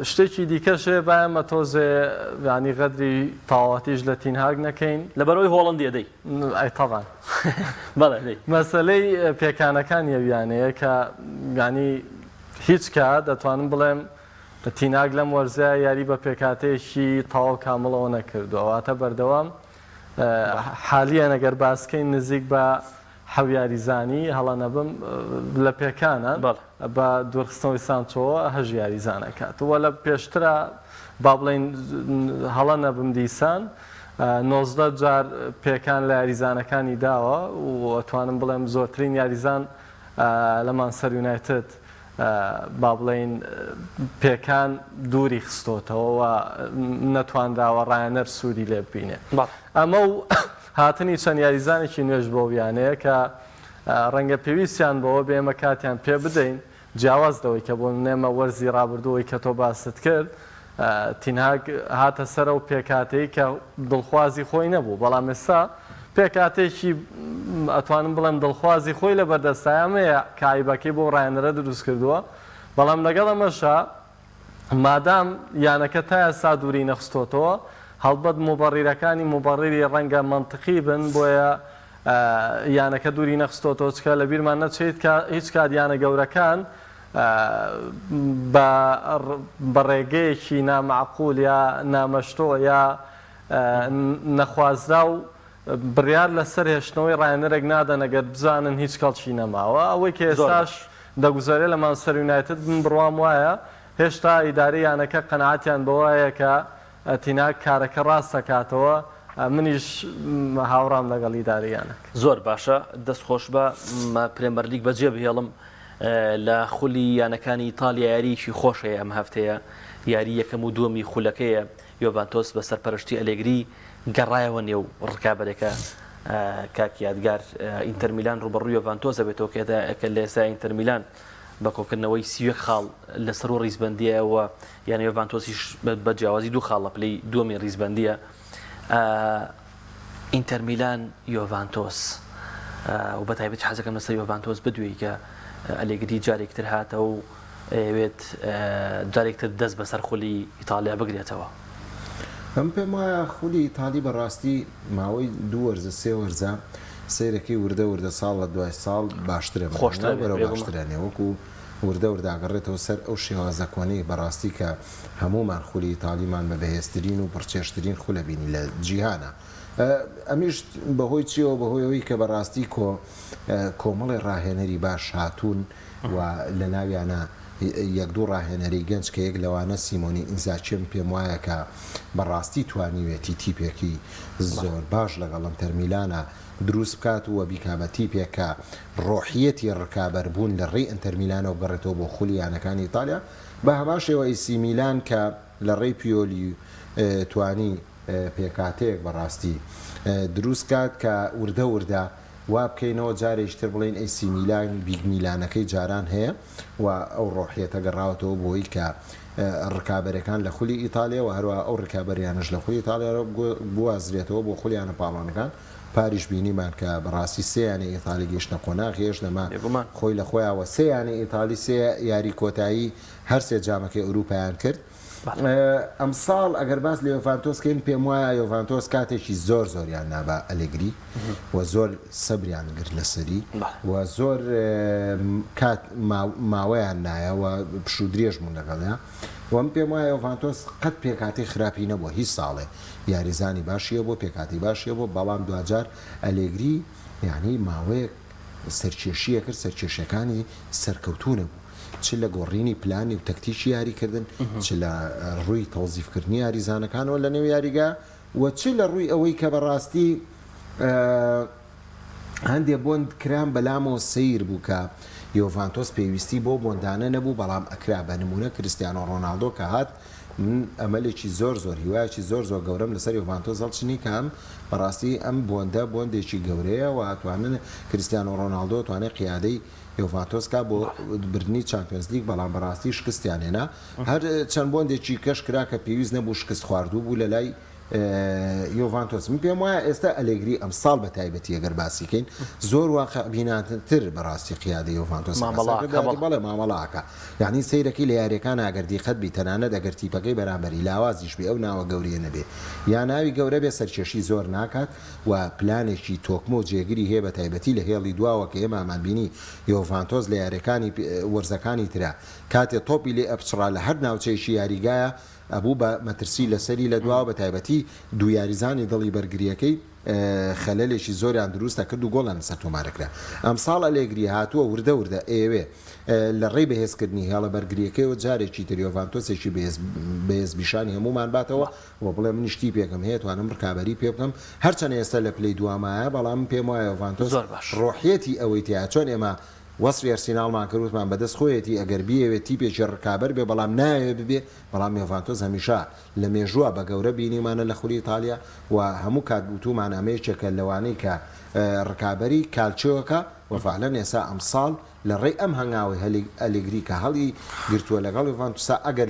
Speaker 3: شتێکی دیکەشێ بایەمە تۆزێ ینی غەدری تاواتیش لە تینهاگ نەکەین
Speaker 1: لەبەرەوەی هۆڵندیە دەی
Speaker 3: ئەی تەڵان
Speaker 1: بەڵێ
Speaker 3: مەسەلەی پێکانەکان یەویانەیە کە ینی هیچ کات دەتوانم بڵێم تینهاگ لەم وەرزە یاری بە پێکاتەیەکی تەواو کامڵەوە نەکردووە واتە بەردەوام حالیە نەگەر باسکەین نزیک بە حەو یاریزانی هەڵە نەبم لە پێکانە بە دوورخستنەوەی سانچۆوە هەژ یاریزانەکات وە لە پێشترە با بڵێن هەڵە نەبم دیسان 19 جار پێکان لە یاریزانەکانی داوە و ئەتوانم بڵێم زۆرترین یاریزان لە مانچستەر یونایتد با بڵێن پێکان دووری خستۆتەوە و نەتوانداوە ڕایەنەر سوودی لێ ببینێ ئەمە و هاتنی چەند یاریزانێکی نوێژ بۆ ویانەیە کە ڕەنگە پێویستیان بەوە بێمە کاتیان پێ بدەین جیاوازدەوەی کە بۆ نێمە وەرزی ڕابردووەی کە تۆ باست کرد تینهاگ هاتە سەر و پێکاتەی کە دڵخوازی خۆی نەبوو بەڵام ئێستا پێکاتێکی ئەتوانم بڵێم دڵخوازی خۆی لە بەردەستایەمەیە کایبەکەی بۆ ڕایەنەرە دروست کردووە بەڵام لەگەڵ ئەمەشە مادام یانەکە تا ئێستا دووری نەخستۆتەوە هەڵبەت موبەڕیرەکانی موبەڕیری ڕەنگە منطقی بن بۆیە یانەکە دووری نەخستۆتەوە چکە لە بیرمان نەچێت کە هیچ کات یانە گەورەکان بە ڕێگەیەکی نامەعقول یا نامەشتۆ یا نەخوازرا و بڕیار لەسەر هێشتنەوەی ڕایەنەرێک نادەن ئەگەر بزانن هیچ کەڵکی نەماوە ئەوەی کە ئێستاش دەگوزارێت لە مانچستەر یونایتد من بڕوام وایە هێشتا ئیدارەی یانەکە قەنەعەتیان بەوەیە کە تینهاگ کارەکە ڕاست دەکاتەوە منیش هاوڕام لەگەڵ ئیدارەیانە
Speaker 1: زۆر باشە دەستخۆش بە پرێمەر لیگ بەجێ بهێڵم لە خولی یانەکانی ئیتالیا یاریشی خۆشەیە ئەم هەفتەیە یاری یەکەم و دووەمی خولەکەیە یۆڤانتۆس بە سەرپەرشتی ئەلێگری گەڕایەوە نێو ڕکابەرێکە کاک یادگار ئینتەر میلان ڕوبەڕووی یۆڤانتۆس دەبێتەوە کە لە ئێستا ئینتەر میلان بە کۆکردنەوەی 31 خاڵ لەسەر و ڕیزبەندیەوە یان یۆڤانتۆسیش بە جیاوازی 2 خاڵ لە پلەی دووەمی ڕیزبەندیە ئینتەر میلان یۆڤانتۆس و بەتایبەت حەزەکەم لەسەر یۆڤانتۆس بدوێی کە ئەلێگری جارێکتر هاتە و ئەوێت جارێکتر دەست بەسەر خولی ئیتالیا بگرێتەوە
Speaker 2: ئەم پێم وایە خولی ئیتالی بەڕاستی ماوەی 2 وەرزە 3 وەرزە سیرەکەی وردە ساڵ لە دوای ساڵ باشترە بەرەو باشترانێ وەکو وردەگەڕێتەوە سەر ئەو شێوازە کۆنەی بەڕاستی کە هەمومان خولی ئیتالیمان بە بەهێزترین و پڕچێشترین خولە بینی لە جیهانە ئەمیش بەهۆی چیەوە بەهۆی ئەوەی کە بەڕاستی کۆمەڵی ڕاهێنەری باش هاتوون و لە ناویانە یەک دوو ڕاهێنەری گەنج کە یەک لەوانە سیمۆنی ئینزاچیم پێم وایە کە بەڕاستی توانیوێتی تیپێکی زۆر باش لەگەڵ ئینتەر میلانە دروست بکات و بیکا بە تیپێکە ڕۆحیەتی ڕکابەربوون لە ڕێی ئینتەر میلانە و بگەڕێتەوە بۆ خولیانەکانی ئیتالیا بە هەماشەوە ئیسی میلان کە لە ڕێی پیۆلی توانی پێکاتەیەک بەڕاستی دروست کات کە وردە وا بکەینەوە جارێکتر بڵێن ئیسی میلان بیگ میلانەکەی جاران هەیە و ئەو ڕۆحیەتە گەڕاوەتەوە بۆی کە ڕکابەرەکان لە خولی ئیتالیا و هەروە ئەو ڕکابەریانش لە خولی ئیتالیا بوازرێتەوە بۆ خولیانە پاڵانەکان پاریش بینیمان کە بەڕاستی سێیانی ئیتالی گەیشتە قۆناغ هێشتەما خۆی لە خۆیەوە سێیانی ئیتالی سێ یاری کۆتایی هەر سێ جامەکەی ئەوروپایان کرد. ئەم ساڵ ئەگەر باس لە یۆڤانتۆسکەین پێم وایە یۆڤانتۆس کاتێکی زۆر زۆریان نابا ئەلێگری و زۆر سەبریان گرت لەسەری و زۆر کات ماوەیان نایە و پشو درێژ بوون لەگەڵیان وەم پێم وایە یۆڤانتۆس قەت پێکاتی خراپی نەبووە هیچ ساڵێ یاریزانی باشیە بۆ پێکاتی باشیە بۆ بەڵام دوجار ئەلێگری یعنی ماوەیە سەرکێشیە کرد سەرکێشەکانی سەرکەوتونە بوو چ لە گۆڕینی پلانی و تەکتیکی یاریکردن چ لە ڕووی تەوزیفکردنی یاریزانەکانەوە لە نێو یاریگا و چ لە ڕووی ئەوەی کە بەڕاستی هەندێک بۆند کران بەلامەوە سیر بوو کە یۆڤانتۆس پێویستی بۆ بۆندانە نەبوو بەڵام ئەکرا بە نمونە کریستیانۆ ڕۆناڵدۆ کە هات من ئەمەلێکی زۆر زۆر هیوایەکی زۆر زۆر گەورەم لەسەر یۆڤانتۆس هەڵچنی کە ئەم بەڕاستی ئەم بۆندە بۆندێکی گەورەیە و ئەتوانن کریستیانۆ ڕۆناڵدۆ توانێت قیادەی یۆڤانتۆسکا بۆ بردننی چامپیۆنز لیگ بەڵام بەڕاستی شکستیان هێنا هەر چەند بۆندێکی کەش کرا کە پێویست نەبوو شکست خواردوو بوو لە لای یۆڤانتۆس من پێم وایە ئێستا ئەلێگری ئەم ساڵ بە تایبەتی ئەگەر باسیکەین زۆر واقعبینانتر بەڕاستی قیادەی یۆڤانتۆس بەڵێ مامەڵاکە یعنی سەیرەکەی لە یاریەکان ئەگەر دیقەت بی تەنانەت ئەگەر تیپەکەی بەرامبەری لاوازیش بێ ئەو ناوە گەورەیە نەبێ یا ناوی گەورە بێ سەرکێشی زۆر ناکات و پلانێکی تۆکمە و جێگیری هەیە بە تایبەتی لە هێڵی دواوە کە ئێمامان بینی یۆڤانتۆس لە یاریەکانی وەرزەکانی ترا کاتێ تۆپی لێ ئەپچڕا لە هەر ناوچەیەکی یاریگایە ئەبوو بە مەترسی لەسەری لە دواوە بە تایبەتی دوو یاریزانی دڵی بەرگریەکەی خەلەلێکی زۆریان دروستە کرد و گۆڵان سەر تۆمارەکرا ئەم ساڵ ئەلێگری هاتووە وردە وردە ئێوێ لە ڕێی بەهێزکردنی هێڵە بەرگریەکەیەوە جارێکی تر یۆڤانتۆسێکی بەهێزبیشانی هەمومان باتەوە و بڵێ منیشتی پێکەم هەیە توانم ڕکابەری پێ بکەم هەرچەند ئێستا لە پلەی دوامایە بەڵام پێم وایە یۆڤانتۆس ڕۆحیەتی ئەوەی تیا چۆن ئێمە وەسفی ئەرسیناڵمان کردوتمان بەدەست خۆیەتی ئەگەر بیەوێت تیپێکی ڕکابەر بێ بەڵام نایەوێت ببێ بەڵام یۆڤانتۆس هەمیشە لە مێژووە بە گەورە بینیمانە لە خولی ئیتالیا و هەموو کات بوتومان ئەمەیەکێکە لەوانەی کە ڕکابەری کالچۆەکە وەفعلەن ئێستا ئەم ساڵ لە ڕێی ئەم هەنگاوی ئەلێگری کە هەڵی گرتووە لەگەڵ یۆڤانتۆسا ئەگەر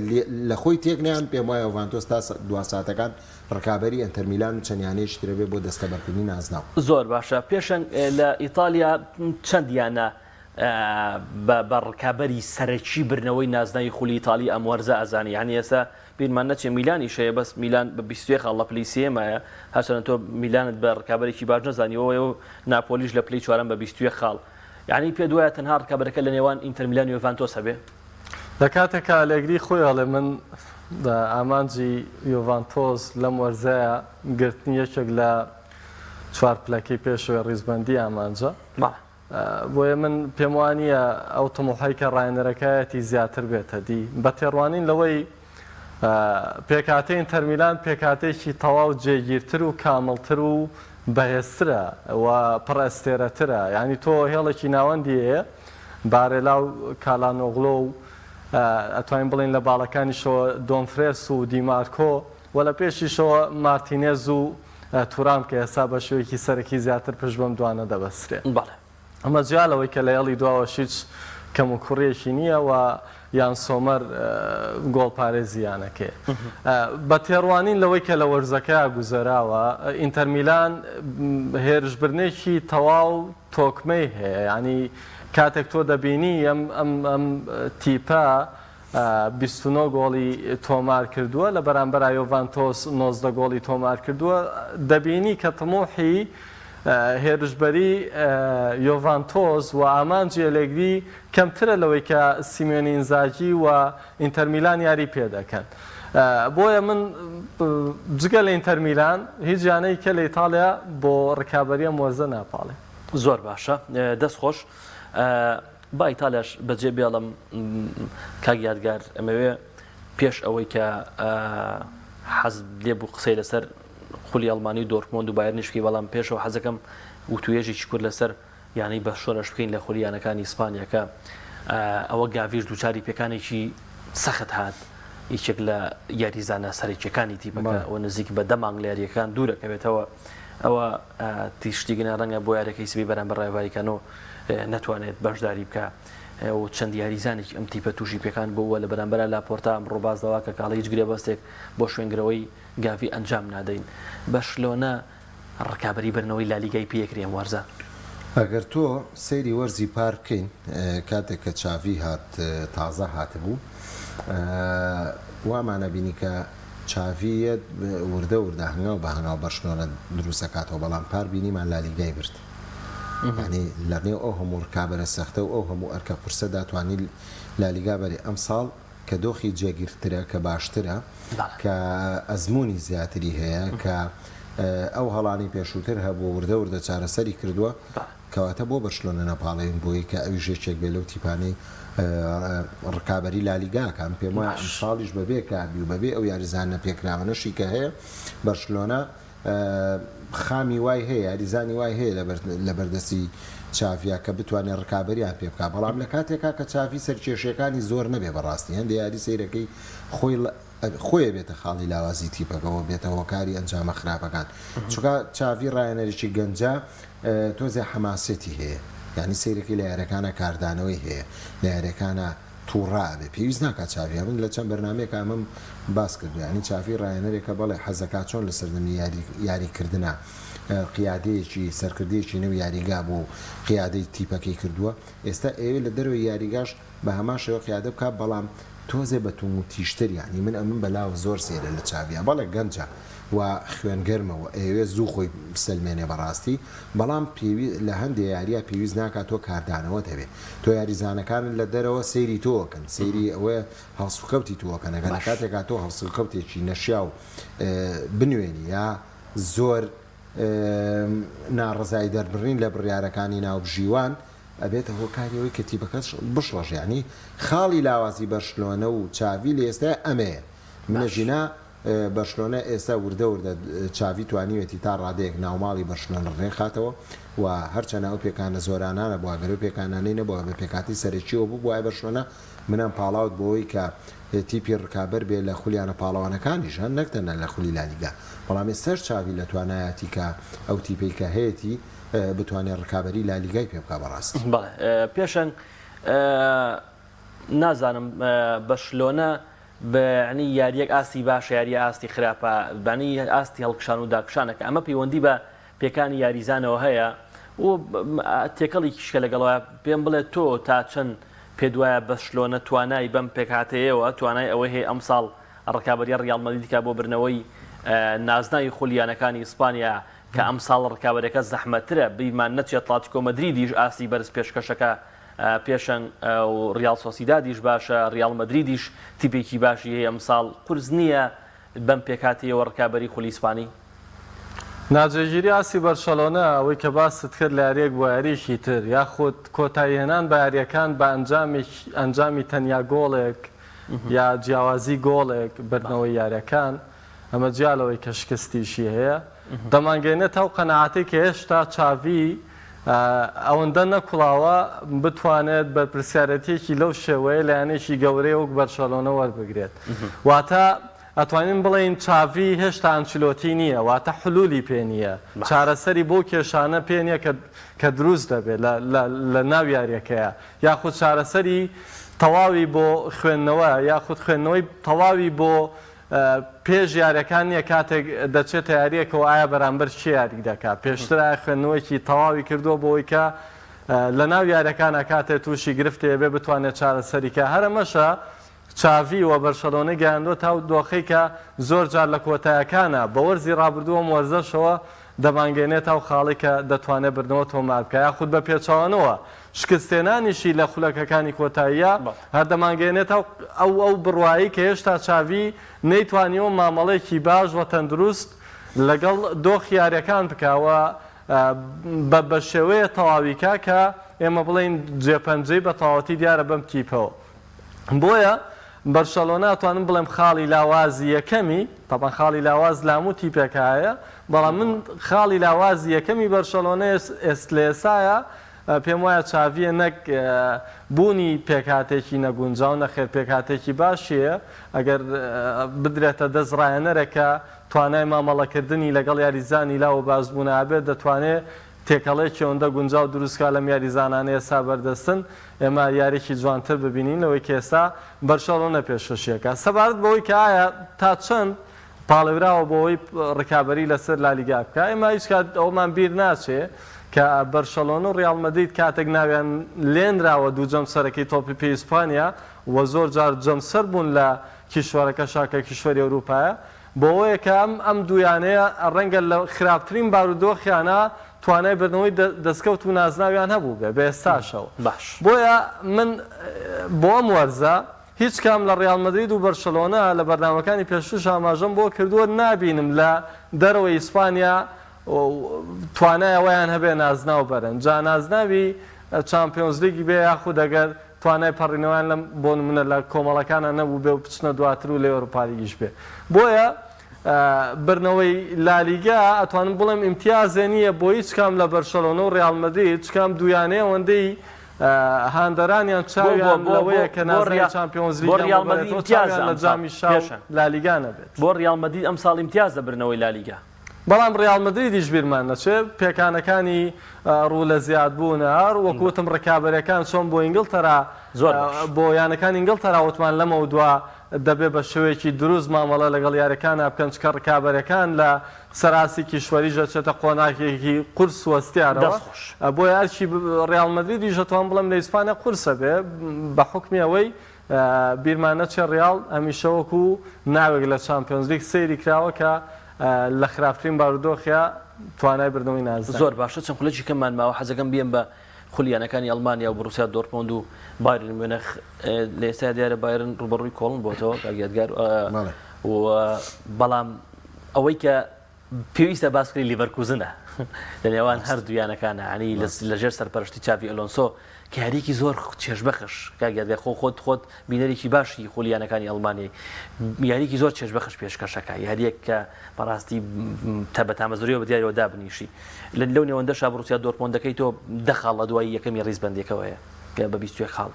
Speaker 2: لە خۆی تێکنیان پێم وایە یۆڤانتۆس تا دو ساتەکان ڕکابەری ئەنتەر میلان و چەندیانەیەکی ترەبێ بۆ دەستەبەرکردنی نازناو
Speaker 1: زۆر باشە پێشەن لە ئیتالیا چەندیانە بە ڕکابەری سەرەکی برنەوەی نازناوی خولی ئیتالی ئەم وەرزە ئەزانی یعنی ئێستا بیرمان نەچێ میلانی شەیە بەس میلان بە 21 خاڵ لە پلەی سێمایە هەرچەندە تۆ میلانت بە ڕکابەرێکی باش نەزانیەوە و ناپۆلیش لە پلەی چوارەم بە 21 خاڵ یعنی پێ دوایە تەنها ڕکابەرەکە لە نێوان ئینتەر میلان و یۆڤانتۆس هەبێ
Speaker 3: لە کاتێکە ئەلێگری خۆی هەڵێ من ئامانجی یۆڤانتۆس لەم وەرزەیە گرتنی یەکێک لە چوار پلەکەی پێشوێ ڕیزبەندی ئامانجە بۆیە من پێم وانییە ئەو تەمۆحی کە ڕاینەرەکایەتی زیاتر بێتە دی بە تێڕوانین لەوەی پێکاتەی ئینتەر میلان پێکاتێکی تەواو جێگیرتر و کامڵتر و بەهێزترە و پڕئەستێرەترە یعنی تۆ هێڵێکی ناوەندی هەیە بارێلا و کالانۆغلۆ و ئەتوانین بڵین لە باڵەکانیشەوە دۆنفرێس و دیمارکۆ و لە پێشیشەوە مارتینێز و تورام کە ئێستا بە شوەیەکی سەرەکی زیاتر پشت بەم دوانە دەبەسترێ ئەمە جیالەوەی کە لە هێڵی دواوە هیچ کەم و کوڕیەکی نییە و یان سۆمەر گۆڵپارێزیانەکەی بە تێڕوانین لەوەی کە لە وەرزەکە گوزەراوە ئینتەر میلان هێرشبرنێکی تەواو تۆکمەی هەیە ینی کاتێک تۆ دەبینی ئەم تیپە 29 گۆڵی تۆمار کردووە لە بەرامبەر یۆڤانتۆس 19 گۆڵی تۆمار کردووە دەبینی کە تەمۆحی هێرشبەری یۆڤانتۆس و ئامانجی ئەلێگری کەمترە لەوەی کە سیمێنی ئینزاگی و ئینتەر میلان یاری پێ دەکەن بۆیە من جگە لە ئینتەر میلان هیچ جانەی کە لە ئیتالیا بۆ ڕکابەریە وەرزە ناپاڵێ
Speaker 1: زۆر باشە دەست خۆش با ئیتالیاش بەجێ بێڵم کاک یادگار ئەمەوێ پێش ئەوەی کە حەز لێ بوو قسەی لەسەر خولی ئەڵمانی و دۆرتمۆند و بایرنیشکی بەڵام پێشەوە حەزەکەم وتوێژێکی کورد لەسەر یعنی بە شۆرەش بکەین لە خولیانەکانی ئیسپانیاکە ئەوە گاڤیش دووچاری پێکانێکی سەخت هات هیچێک لە یاریزانە سەرەکیەکانی تیپەکە و نزیک بە دەمانگ لە یاریەکان دوورەکەوێتەوە ئەوە تیشتیگەنە ڕەنگە بۆ یارەکەی سبی بەرامبەر ڕێباریکانەوە نەتوانێت بەشداری بکە و چەند یاریزانێک ئەم تیپە تووشی پێکان بووە لە بەرامبەر لاپۆرتا ئەمڕۆ بازدەوا کە کاڵی هیچ گرێبەستێک بۆ شوێنگرەوەی گاڤی ئەنجام نادەین بەشلۆنە ڕکابی بەرنەوەی لالیگای پێکرێم وەرزە
Speaker 2: ئەگەر تۆ سەیری وەرزی پار بکەین کاتێک کە چاوی هات تازە هاتبوو وامانە بینی کە چاویەت وردە وردە هەنگاو بە هەنگاو بەرشلۆنە دروستەکاتەوە بەڵام پار بینیمان لالیگای برد ینی لەنێو ئەو هەموو ڕکابەرە سەختە و ئەو هەموو ئەرکە قورسە داتوانانی لالیگا بەری ئەمساڵ کە دۆخی جێگیرترە کە باشترە کە ئەزمموی زیاتری هەیە کە ئەو هەڵانی پێشووتر هەبوو وردە وردە چارەسەری کردووە کەواتە بۆ بەرشلۆنە نەپاڵێن بۆی کە ئەوی ژێچێک بێ لەو تیپانەی ڕکابی لالیگاکان پێم وایە ئەم ساڵیش بەبێ کابی و بەبێ ئەو یاریزانە پێکراوەنەشی کە هەیە بەرشلۆنە خامی وای هەیە یاریزانی وای هەیە لە بەردەستی چاویا کە بتوانێت ڕکابەریان پێ بکات بەڵام لە کاتێکا کە چاوی سەرکێشیەکانی زۆر نەبێ بەڕاستی هەندێک یاری سیرەکەی خۆی بێتە خاڵی لاوازی تیپەکەەوە بێتە هۆکاری ئەنجامە خراپەکان چونکە چاوی ڕایەنەرێکی گەنجە تۆزێ حەماسەتی هەیە یعنی سیرەکەی لە یارەکانە کاردانەوەی هەیە لە یارەکانە تووڕابێ پێویست ناکات چاوی من لە چەند بەرنمەیەک ئەمەم باس کردو ینی چاوی ڕایەنەرێکە بەڵێ حەزەکە چۆن لە سەردەمی یاریکردە قیادەیەکی سەرکردەیەکی نەوە یاریگا بۆ قیادەی تیپەکەی کردووە ئێستا ئێوە لە دەروی یاریگاش بە هەمان شێوە قیادە بکات بەڵام تۆزێ بە توم و تیشتر ینی من بەلاو زۆر سێرە لە چاویە بەڵێ گەنجە و خوێنگەرمەوە ئێوێ زوو خۆی سلمێنێ بەڕاستی بەڵام لە هەندێک یاریە پێویست ناکات تۆ کاردانەوەت هەبێ تۆ یاریزانەکان لە دەرەوە سەیری تۆکەن سەیری ئەوەیە هەڵسوکەوتی تۆکەن ئەگەر لە کاتێکا تۆ هەڵسوکەوتێکی نەشیا و بنوێنی یا زۆر ناڕزای دەربڕین لە بڕیارەکانی ناوبژیوان ئەبێتە هۆکاریەوەی کە تیپەکەش بشڕەژ ینی خاڵی لاوازی بەرشلۆنە و چاوی لە ئێستا ئەمەیە منەژینا بەرشلۆنە ئێستا وردە وردە چاوی توانیوێتی تا ڕادەیەک ناوماڵی بەرشلۆنە ڕێ خاتەوە و هەرچەنە ئەو پێکانە زۆرانانە بۆ ئەگەر و پێکانانەی نەبووە بە پێکاتی سەرەکیەوە بوو وای بەرشلۆنە منم پاڵاوت بۆەوەی کە تیپی ڕکابەر بێ لە خولیانە پاڵەوانەکانیش هەن نەکتەنە لە خولی لالیگا بەڵام سەر چاوی لە توانایەتی کە ئەو تیپەی کە هەیەی بتوانێت ڕکابەری لالیگای پێ بکە بەڕاستی
Speaker 1: پێشەن نازانم بەرشلۆنە بەعنی یاریەک ئاستی باشە یاری ئاستی خراپە بانی ئاستی هەڵکشان و داکشانەکە ئەمە پەیوەندی بە پێکانی یاریزانەوە هەیە و تێکەڵی کیشکە لەگەڵەوە پێم بڵێت تۆ تا چەند پێ دوایە بەرشلۆنە توانای بەم پێکهاتەیەوە توانای ئەوەی هەیە ئەم ساڵ ڕکابەری ڕیال مەدریدکا بۆ برنەوەی نازناوی خولیانەکانی ئیسپانیا کە ئەم ساڵ ڕکابەرەکە زەحمەترە بیمان نەچێت ئەتلێتیکۆ مەدریدیش ئاستی بەرز پێشکەشەکە پێشەن ڕیال سۆسیدادیش باشە ڕیال مەدریدیش تیپێکی باشی هەیە ئەم ساڵ قورس نییە بەم پێکاتەوە ڕکابەری خولی ئیسپانی
Speaker 3: ناجێگیری ئاسی بەرشەلۆنە ئەوەی کە باست کرد لە یاریەک بۆ یاریشی تر یاخود کۆتاییهێنان بە یاریەکان بە ئەنجامی تەنیا گۆڵێک یا جیاوازی گۆڵێک بردنەوەی یاریەکان ئەمە جیالەوەی کە شکستیشی هەیە دەمانگەێنێت ئەو قەنەعاتی کە هێشتا چاوی ئەوەندە نەکوڵاوە بتوانێت بە پرسیارەتێکی لەو شێوەیە لایەنێکی گەورەی وەک بەرشەلۆنە وەربگرێت واتە ئەتوانین بڵێین چاوی هێشتا ئەنچلۆتی نییە واتە حلولی پێ نییە چارەسەری بۆ کێشانە پێ نییە کە دروست دەبێت لە ناو یاریەکەیە یاخود چارەسەری تەواوی بۆ خوێندنەوە یاخود خوێندنەوەی تەواوی بۆ پێش یاریەکان نییە کاتێک دەچێت یاریەکەەوە ئایا بەرامبەر چی یاری دەکات پێشتر خوێندنەوەیکی تەواوی کردووە بۆەوەی کە لە ناو یاریەکانە کاتێک تووشی گرفتێ بێ بتوانێت چارەسەریکە هەرەمەشە چاوی و بەرشەلۆنە گەیاندووە تا دۆخەی کە زۆر جار لە کۆتایەکانە بە وەرزی ڕابردووە وەرزەشەوە دەمانگەێنێت ئەو خاڵی کە دەتوانێت بردنەوە تۆمار بکە یاخود بە پێچەوانەوە شکستێنانیشی لە خولەکەەکانی کۆتاییە هەر دەمانگەێنێت ئەو بڕوایی کە هێشتا چاوی نەیتوانیەوە مامەڵێکی باش و تەندروست لەگەڵ دۆخ یاریەکان بکەوە بە شێوەیە تەواویکە کە ئێمە بڵین جێپەنجەی بە تەواوەتی دیارە بەم تیپەوە بۆیە بەرشەلۆنە ئەتوانم بڵێم خاڵی لاوازی یەکەمی تەبەن خاڵی لاواز لە هەموو تیپێکایە بەڵام من خاڵی لاوازی یەکەمی بەرشەلۆنە ئێسلێسایە پێم وایە چاویە نەک بوونی پێکاتێکی نەگونجاو نەخێر پێکاتێکی باشیە ئەگەر بدرێتە دەست ڕایەنەرێکە توانای مامەڵەکردنی لەگەڵ یاریزانی لا و بازبوون ئابێت دەتوانێت تێکەڵێکی ئەوەندە گونجاو دروستکە لەم یاریزانانە ئێستا بەردەستن ئێمە یاریکی جوانتر ببینین لەوەی کە ئێستا بەرشەلۆنە پێشکەشیەکە سەبارەت بەوەی کە ئایا تا چەند پاڵێراوە بۆەوەی ڕکابەری لەسەر لالیگا بکە ئێمە هیچ کات ئەومان بیر ناچێ کە بەرشەلۆنە و ڕیال مەدرید کاتێک ناویان لێنراوە دوو جەمسەرەکەی تۆپی پێی ئیسپانیا و زۆر جار جەمسەر بوون لە کیشوەرەکە شاکە کیشوەری ئەوروپایە بۆەوەیە کە ئەم دویانەیە ڕەنگە لە خراپترین بارودۆخیانە توانای بردنەوەی دەستکەوت و نازناویان هەبوو بێ ئێستاشەوە بۆیە من بۆ ئەم وەرزە هیچ کام لە ڕیال مەدرید و بەرشەلۆنە لە بەرنامەکانی پێشوش ئاماژەم بۆ کردووە نابینم لە دەرەوەی ئیسپانیا توانای ئەویان هەبێ نازناو بەرن جا نازناوی چامپیۆنز لیگی بێ یاخود ئەگەر توانای پەڕینەوەیان لەم بۆ نمونە لە کۆمەڵەکانە نەبوو بێ و بچنە دواتر و لە ئەوروپالیگیش بێ بۆیە برنەوەی لالیگا ئەتوانم بڵێم ئیمتیازێ نییە بۆ هیچ کام لە بەرشەلۆنە و ڕیال مەدرید هیچ کام دویانەیە ئەوەندەی هاندەرانیان چاویان لەوەیە کە نازناوی چامپیۆنز لیگ لە جامی شاو لالیگا نەبێت
Speaker 1: بۆ ڕیال مەدرید ئەم ساڵ ئیمتیاز لە برنەوەی لالیگا
Speaker 3: بەڵام ڕیال مەدریدیش بیرمان نەچێ پێکانەکانی ڕوو لە زیادبوونە هەر وەکوتم ڕکابەرەکان چۆن بۆ ئینگلتەرا بۆ یانەکان ئینگلتەرا وتمان لەمەوە دوا دەبێ بە شێوەیەکی دروست مامەڵە لەگەڵ یاریەکان بکەن چکە ڕکابەرەکان لە سەراسی کیشوەریژە چێتە قۆناکێکی قورس وەستیارەوە بۆ یارکی ڕیال مەدریدیش دەتوان بڵێم لە ئیسپانیا قورسە بێ بە حوکمی ئەوەی بیرمان نەچێ ڕیال هەمیشە وەکو ناوێک لە چامپیۆنز لیگ سەیری کراوە کە لە خراپترین بارودۆخیا توانای بردنەوەی نازانین
Speaker 1: زۆر باشە چەند خولەکی کەممان ماوە حەزەکەم بێم بە خولیانەکانی ئەڵمانیا و بروسیا دۆرتموند و بایرن میونخ لە ئێستا دیارە بایرن ڕوبەڕووی کۆڵن بۆتەوە کاگیادگار بەڵام ئەوەی کە پێویستە باسکری لیڤەرکوزنە لە نێوان هەردوویانەکانە عنی لەژێر سەرپەرشتی چاڤی ئەلۆنسۆ کە یاریکی زۆر چێژبەخش کاگیادگار خۆت بینەرێکی باشی خولیانەکانی ئەڵمانی یاریکی زۆر چێژبەخش پێشکەشەکە یاریەک کە بەڕاستی بەتامەزوریەوە بە دیارەوە دابنیشی لەو نێوەندەشا بروسیا دۆرتموندەکەی تۆ دەخاڵ لە دوای یەکەمی ڕیزبەندێکەوەیە بە 21 خاڵ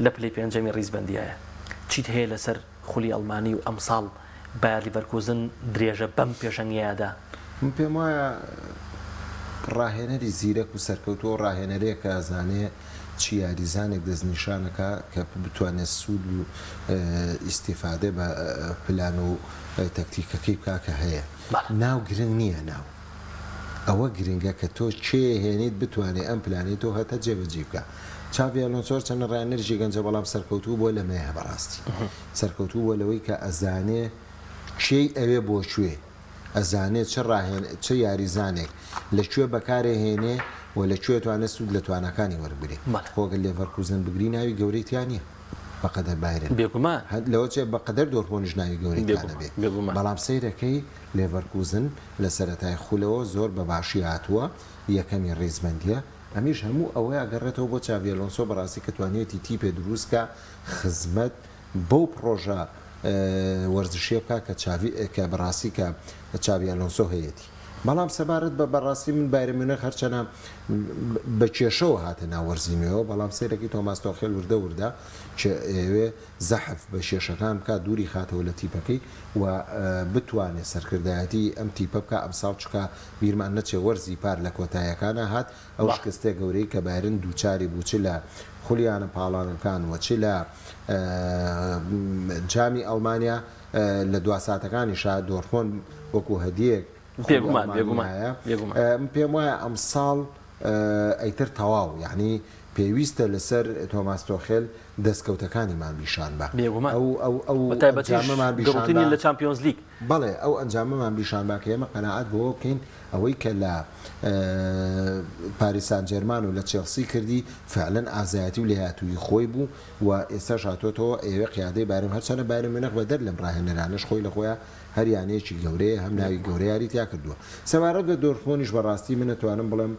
Speaker 1: لە پلەی پێنجەمی ڕیزبەندیایە چیت هەیە لەسەر خولی ئەڵمانی و ئەمساڵ بایر لیڤەرکوزن درێژە بەم پێشەنگیادا
Speaker 2: من پێم وایە ڕاهێنەری زیرەک و سەرکەوتووە ڕاهێنەرەیە کە ئازانێ چی یاریزانێک دەستنیشانەکە کە بتوانێت سوود و ئیسیفادە بە پلان و تەکتیکەکەی بکاکە هەیە ناو گرنگ نییە ناو ئەوە گرنگە کە تۆ چێ هێنیت بتوانێت ئەم پلانێت تۆ هەتە جێبەجێ بکە چاڤی ئەلۆنسۆ چەند ڕاهێنەرێکی گەنجە بەڵام سەرکەوتوو بۆ لەمەیە بەڕاستی سەرکەوتوو بۆ لەوەی کە ئەزانێ چێی ئەوێ بۆ کوێ ئەزانێت چه یاریزانێک لەکوێ بەکارێ هێنێ و لەکوێ توانێت سوود لە توانەکانی وەربگرێ خۆگەل لێڤەرکوزن بگری ناوی گەورەی تیانە بەقەدەر بایرن
Speaker 1: بێگومان
Speaker 2: لەوە چێ بەقەدەر دۆرتموندیش ناوی گەورەی تیانە بێت بەڵام سەیرەکەی لێڤەرکوزن لە سەرەتای خولەوە زۆر بە باشی هاتووە یەکەمی ڕێزمەندیە ئەمیش هەموو ئەوەی ئەگەڕێتەوە بۆ چاڤی ئەلۆنسۆ بەڕاستی کە توانێتی تیپێ دروستکە خزمەت بەو پرۆژە وەرزشیە بکە کە بەڕاستی کە چاڤی ئەلۆنسۆ هەیەی بەڵام سەبارەت بە بەڕاستی من بایرن میونخ هەرچەنە بە کێشەوە هاتە ناوەرزینەوە بەڵام سەیرەکی تۆماس تۆخێل وردە کە ئێوێ زەحف بە شێشەکان بکە دووری خاتەوە لە تیپەکەی و بتوانێت سەرکردایەتی ئەم تیپە بکە ئەمساڵ چکە بیرمان نەچێ وەرزی پار لە کۆتاییەکانە هات ئەو شکستێ گەورەی کە بایرن دووچاری بوو چ لە خولیانە پاڵانەکان و چ لە جامی ئەڵمانیا لە دواساتەکانی شا دۆرتموند وەکو هەدیەک پێم وایە ئەم ساڵ ئەیتر تەواو یعنی پێویستە لەسەر تۆماس تۆخێل دەستکەوتەکانیمان بیشان بە
Speaker 1: ئەومان لە چامپیۆنز لیگ
Speaker 2: بەڵێ ئەو ئەنجامەمان بیشان با کە ئێمە قەناعەت بۆ بکەین ئەوەی کە لە پاریس سان جێرمان و لە چێلسی کردی فعلەن ئازایەتی و لێهاتووی خۆی بوو و ئێستاش هاتۆتەوە ئێوە قیادەی بایرن هەرچەنە بایرن میونخ بەدەر لەم ڕاهێنەرانەش خۆی لە خۆیان هەریانەیەکی گەورەیە هەم ناوی گەورەیاری تیا کردووە سەبارەت بە دۆرتمۆنیش بەڕاستی من نەتوانم بڵێم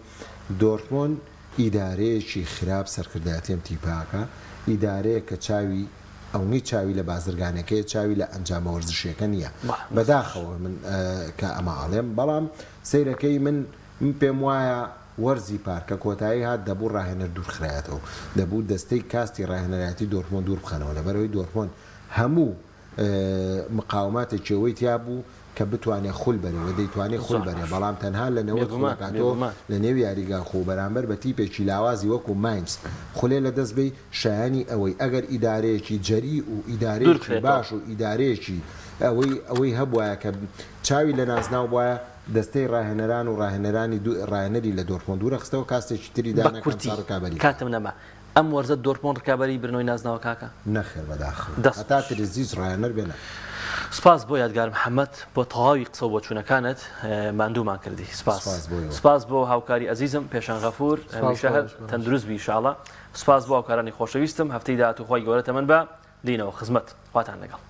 Speaker 2: دۆرتمۆن ئیدارەیەکی خراپ سەرکردایەتیم تیپاکە ئیدارەیە کە چاوی ئەوەی چاوی لە بازرگانەکەی چاوی لە ئەنجامە وەرزشیەکە نییە بەداخەوە من کە ئەمە ئاڵێم بەڵام سەیرەکەی من پێم وایە وەرزی پارکە کۆتایی هات دەبوو ڕاهێنەر دوورخرایەتەوە دەبوو دەستەی کاستی ڕاهێنەرایەتی دۆرتمۆند دوور بخەنەوە لەبەرەوەی دۆرتمۆند هەموو مقاوماتێکی ئەوەی تیا بوو کە بتوانێت خول بەرەوە دەیتوانێت خول بەرێ بەڵام تەنها لە نەوە خۆکاتۆ لە نێو یاریگا خۆ بەرامبەر بە تیپێکی لاوازی وەکو ماینز خولێ لە دەست بێ شایانی ئەوەی ئەگەر ئیدارەیەکی جەری و ئیدارەیەکی باش و ئیدارەیەکی ئەوەی هەبووە کە چاوی لە نازناو وایە دەستەی ڕاهێنەران و ڕاهێنەرانی ڕاهێنەری لە دۆرتمۆند دوورەخستەوە کاستێکی تری
Speaker 1: بە کورتی کاتم نەما ئەم وەرزە دۆرتمۆند ڕکابەری برنەوەی نازناوە کاکە
Speaker 2: نەخێر بەداخەوە هەتا ترزیز ڕاهێنەر بێنە.
Speaker 1: سپاس بۆ یادگار محەممەد بۆ تەواوی قسە بۆ چوونەکانت ماندوومان کردی سپاس بۆ هاوکاری ئەزیزم پێشان غەفور هەمیشە تەندروست بی ئینشاڵڵا سپاس بۆ هاوکارانی خۆشەویستم هەفتەی داهاتوو خۆی گەورەتە من بە دینەوە خزمەت خواتان لەگەڵ.